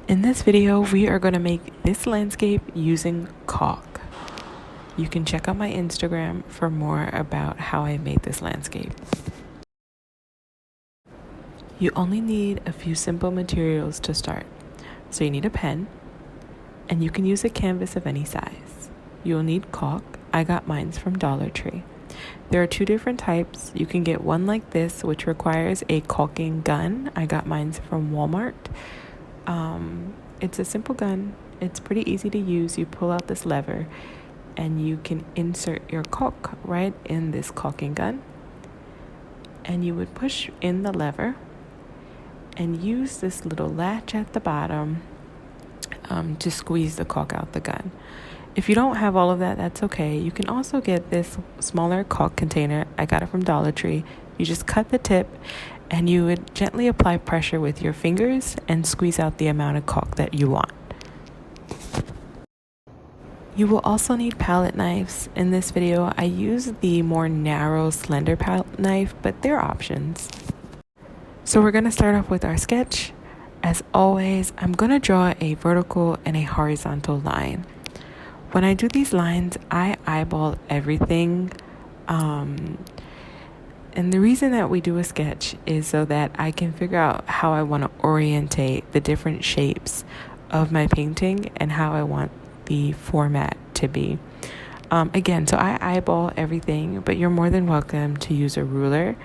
In this video, we are going to make this landscape using caulk. You can check out my Instagram for more about how I made this landscape. You only need a few simple materials to start. So you need a pen, and you can use a canvas of any size. You'll need caulk. I got mine from Dollar Tree. There are two different types. You can get one like this, which requires a caulking gun. I got mine from Walmart. It's a simple gun. It's pretty easy to use. You pull out this lever and you can insert your caulk right in this caulking gun. And you would push in the lever and use this little latch at the bottom to squeeze the caulk out the gun. If you don't have all of that, that's okay. You can also get this smaller caulk container. I got it from Dollar Tree. You just cut the tip and you would gently apply pressure with your fingers and squeeze out the amount of caulk that you want. You will also need palette knives. In this video, I use the more narrow, slender palette knife, but there are options. So we're going to start off with our sketch. As always, I'm going to draw a vertical and a horizontal line. When I do these lines, I eyeball everything. And the reason that we do a sketch is so that I can figure out how I want to orientate the different shapes of my painting and how I want the format to be. Again, so I eyeball everything, but you're more than welcome to use a ruler.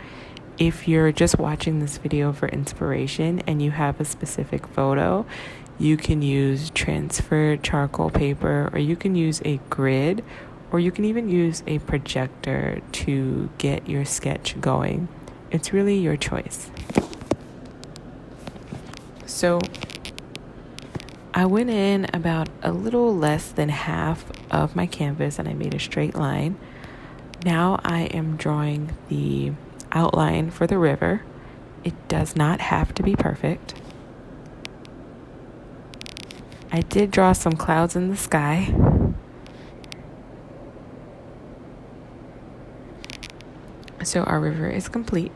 If you're just watching this video for inspiration and you have a specific photo, you can use transferred charcoal paper, or you can use a grid, or you can even use a projector to get your sketch going. It's really your choice. So I went in about a little less than half of my canvas and I made a straight line. Now I am drawing the outline for the river. It does not have to be perfect. I did draw some clouds in the sky. So our river is complete.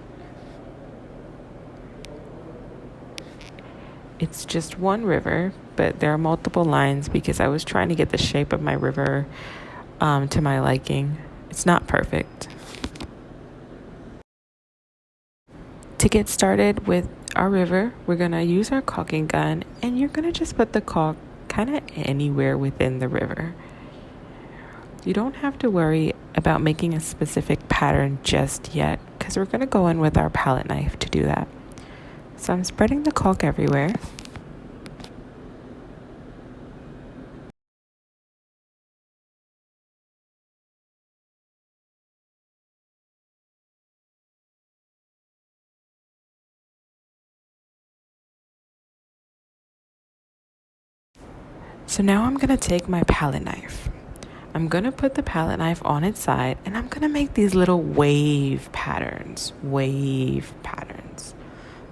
It's just one river, but there are multiple lines because I was trying to get the shape of my river to my liking. It's not perfect. To get started with our river, we're going to use our caulking gun, and you're going to just put the caulk kind of anywhere within the river. You don't have to worry about making a specific pattern just yet, because we're going to go in with our palette knife to do that. So I'm spreading the caulk everywhere. So now I'm going to take my palette knife. I'm going to put the palette knife on its side, and I'm going to make these little wave patterns.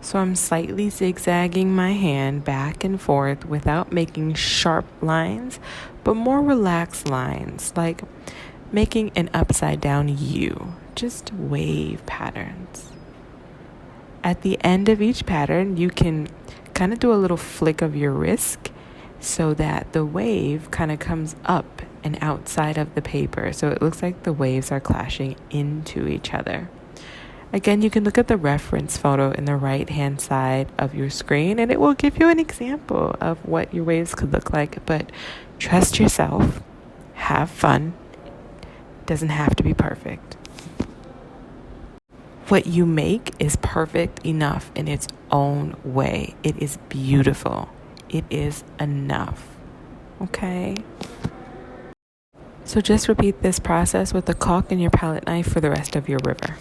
So I'm slightly zigzagging my hand back and forth without making sharp lines, but more relaxed lines, like making an upside down U, just wave patterns. At the end of each pattern, you can kind of do a little flick of your wrist so that the wave kind of comes up and outside of the paper. So it looks like the waves are clashing into each other. Again, you can look at the reference photo in the right-hand side of your screen, and it will give you an example of what your waves could look like. But trust yourself, have fun. It doesn't have to be perfect. What you make is perfect enough in its own way. It is beautiful. It is enough. Okay? So just repeat this process with the caulk and your palette knife for the rest of your river.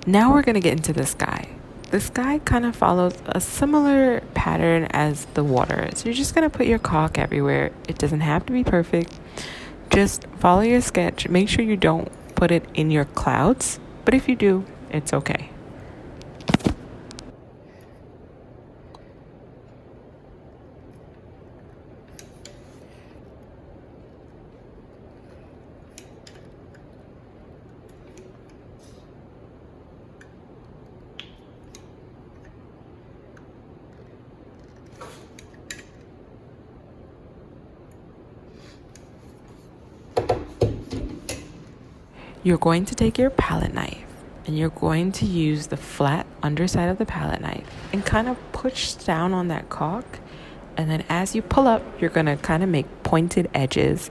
Now we're going to get into the sky. The sky kind of follows a similar pattern as the water. So you're just going to put your caulk everywhere. It doesn't have to be perfect. Just follow your sketch. Make sure you don't put it in your clouds. But if you do, it's okay. You're going to take your palette knife and you're going to use the flat underside of the palette knife and kind of push down on that caulk. And then as you pull up, you're going to kind of make pointed edges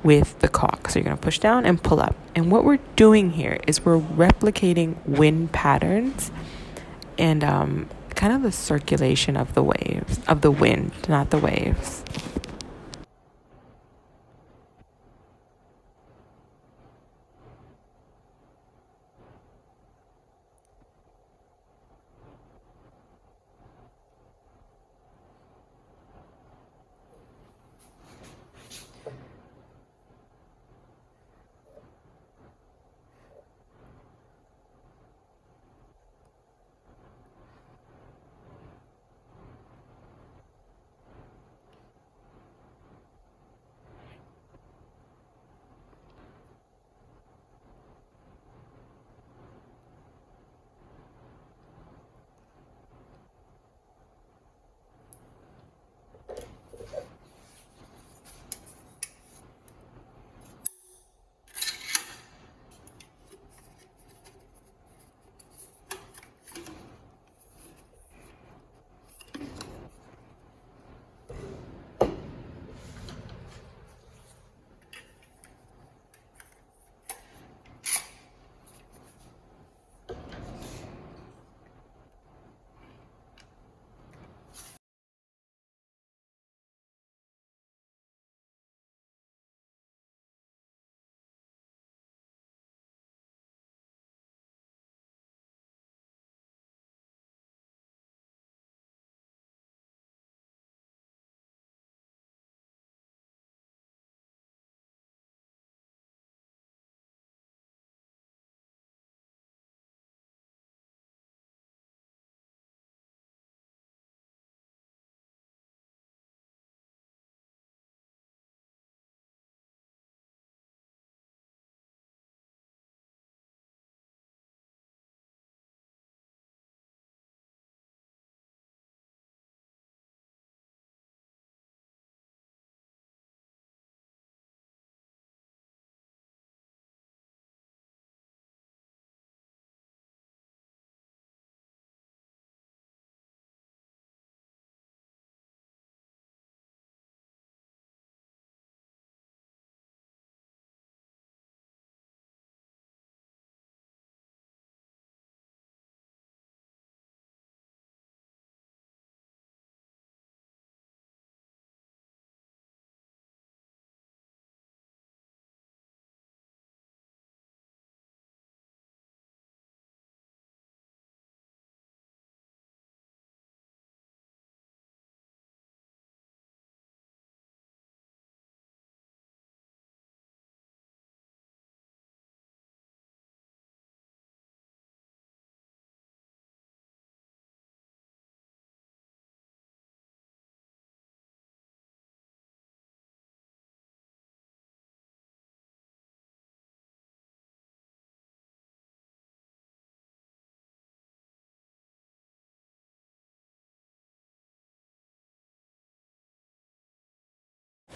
with the caulk. So you're going to push down and pull up. And what we're doing here is we're replicating wind patterns and kind of the circulation of the waves, of the wind, not the waves.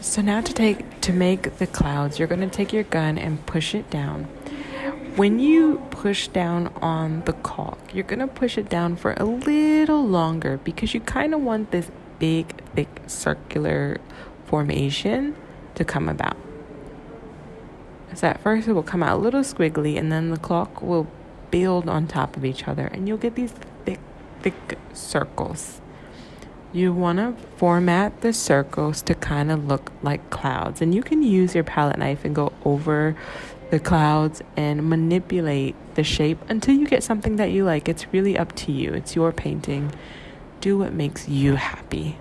So now to make the clouds, you're going to take your gun and push it down. When you push down on the caulk, you're going to push it down for a little longer because you kind of want this big, thick, circular formation to come about. So at first it will come out a little squiggly and then the caulk will build on top of each other and you'll get these thick, thick circles. You want to format the circles to kind of look like clouds. And you can use your palette knife and go over the clouds and manipulate the shape until you get something that you like. It's really up to you. It's your painting. Do what makes you happy.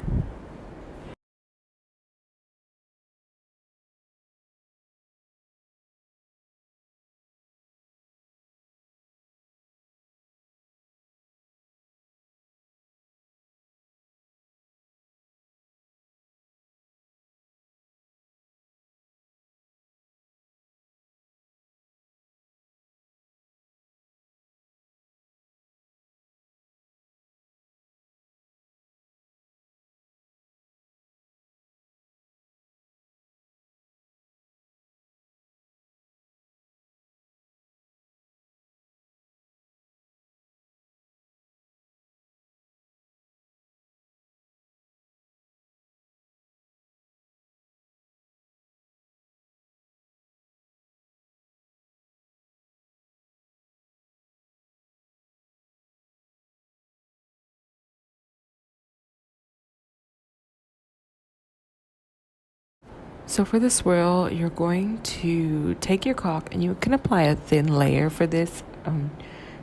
So for the swirl, you're going to take your caulk and you can apply a thin layer for this.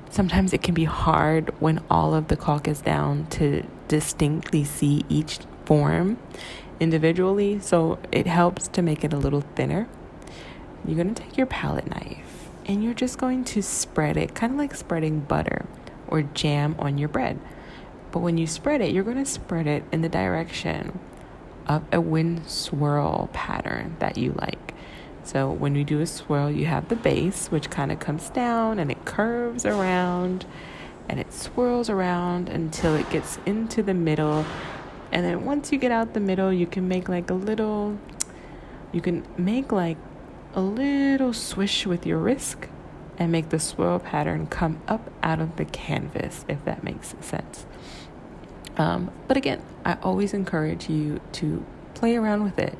Sometimes it can be hard when all of the caulk is down to distinctly see each form individually. So it helps to make it a little thinner. You're going to take your palette knife and you're just going to spread it, kind of like spreading butter or jam on your bread. But when you spread it, you're going to spread it in the direction of a wind swirl pattern that you like. So when you do a swirl, you have the base, which kind of comes down and it curves around and it swirls around until it gets into the middle. And then once you get out the middle, you can make like a little swish with your wrist and make the swirl pattern come up out of the canvas, if that makes sense. But again, I always encourage you to play around with it.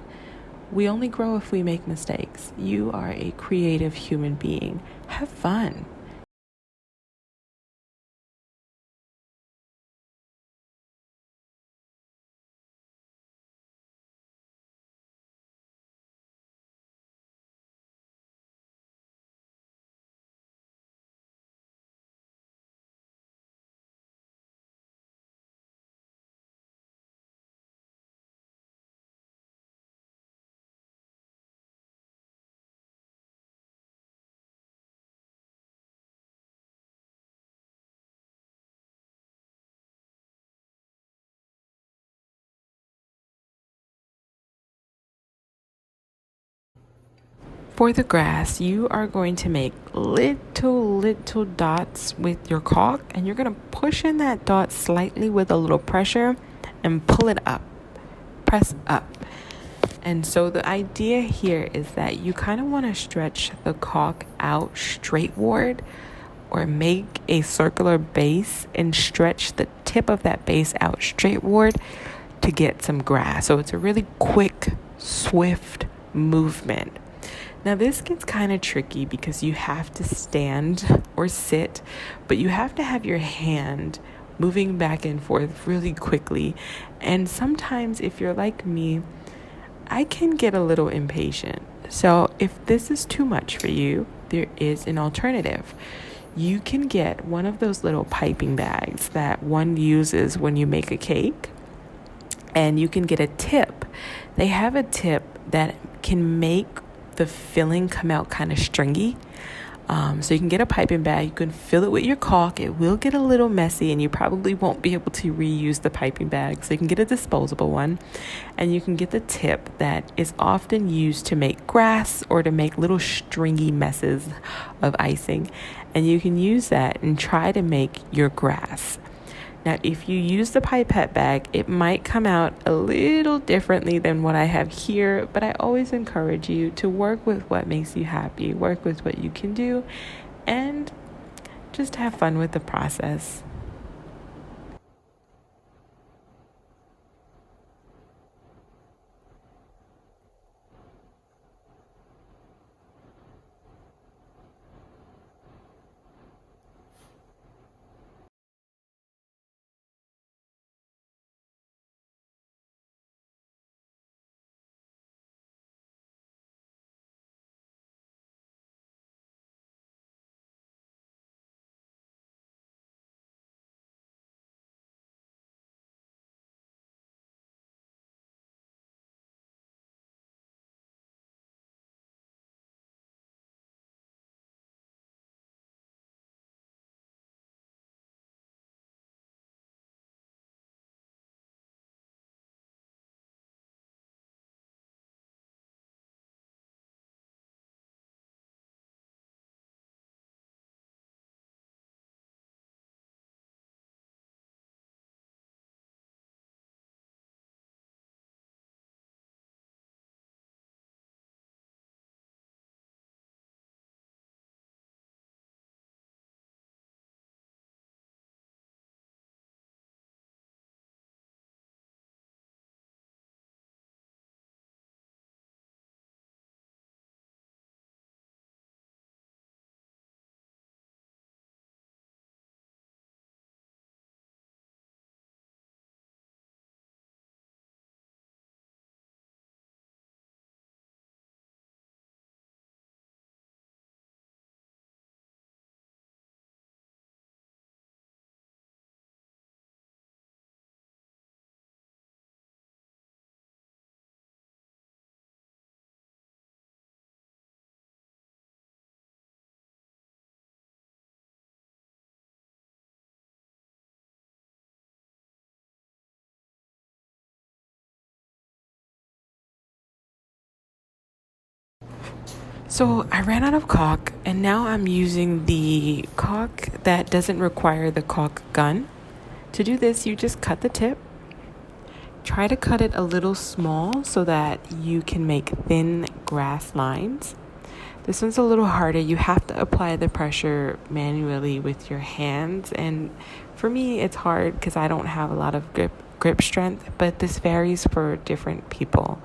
We only grow if we make mistakes. You are a creative human being. Have fun. For the grass, you are going to make little dots with your caulk, and you're going to push in that dot slightly with a little pressure and pull it up. Press up. And so the idea here is that you kind of want to stretch the caulk out straightward or make a circular base and stretch the tip of that base out straightward to get some grass. So it's a really quick, swift movement. Now this gets kind of tricky because you have to stand or sit, but you have to have your hand moving back and forth really quickly. And sometimes if you're like me, I can get a little impatient. So if this is too much for you, there is an alternative. You can get one of those little piping bags that one uses when you make a cake, and you can get a tip. They have a tip that can make the filling come out kind of stringy. So you can get a piping bag, you can fill it with your caulk. It will get a little messy and you probably won't be able to reuse the piping bag. So you can get a disposable one, and you can get the tip that is often used to make grass or to make little stringy messes of icing. And you can use that and try to make your grass. Now, if you use the pipette bag, it might come out a little differently than what I have here, but I always encourage you to work with what makes you happy, work with what you can do, and just have fun with the process. So I ran out of caulk, and now I'm using the caulk that doesn't require the caulk gun. To do this, you just cut the tip. Try to cut it a little small so that you can make thin grass lines. This one's a little harder. You have to apply the pressure manually with your hands, and for me it's hard because I don't have a lot of grip strength, but this varies for different people.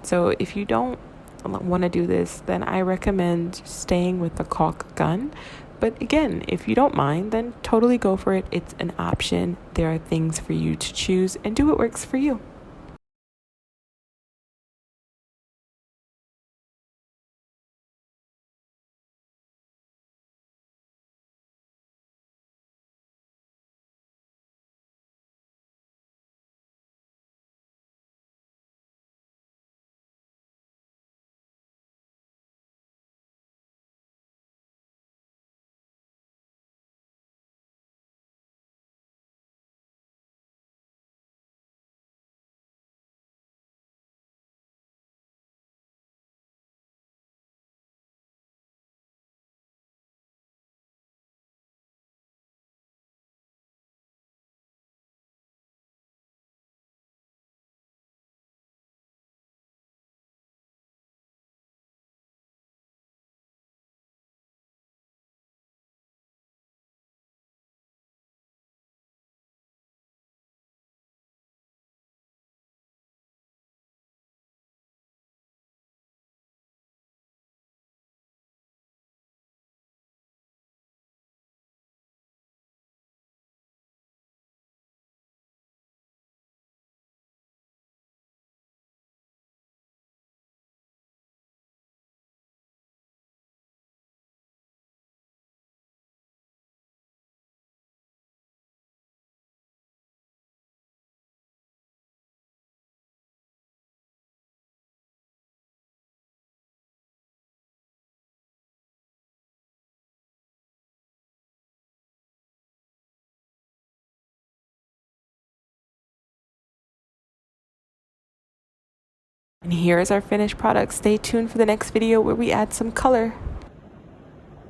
So if you don't want to do this, then I recommend staying with the caulk gun. But again, if you don't mind, then totally go for it. It's an option. There are things for you to choose and do what works for you. And here is our finished product. Stay tuned for the next video where we add some color.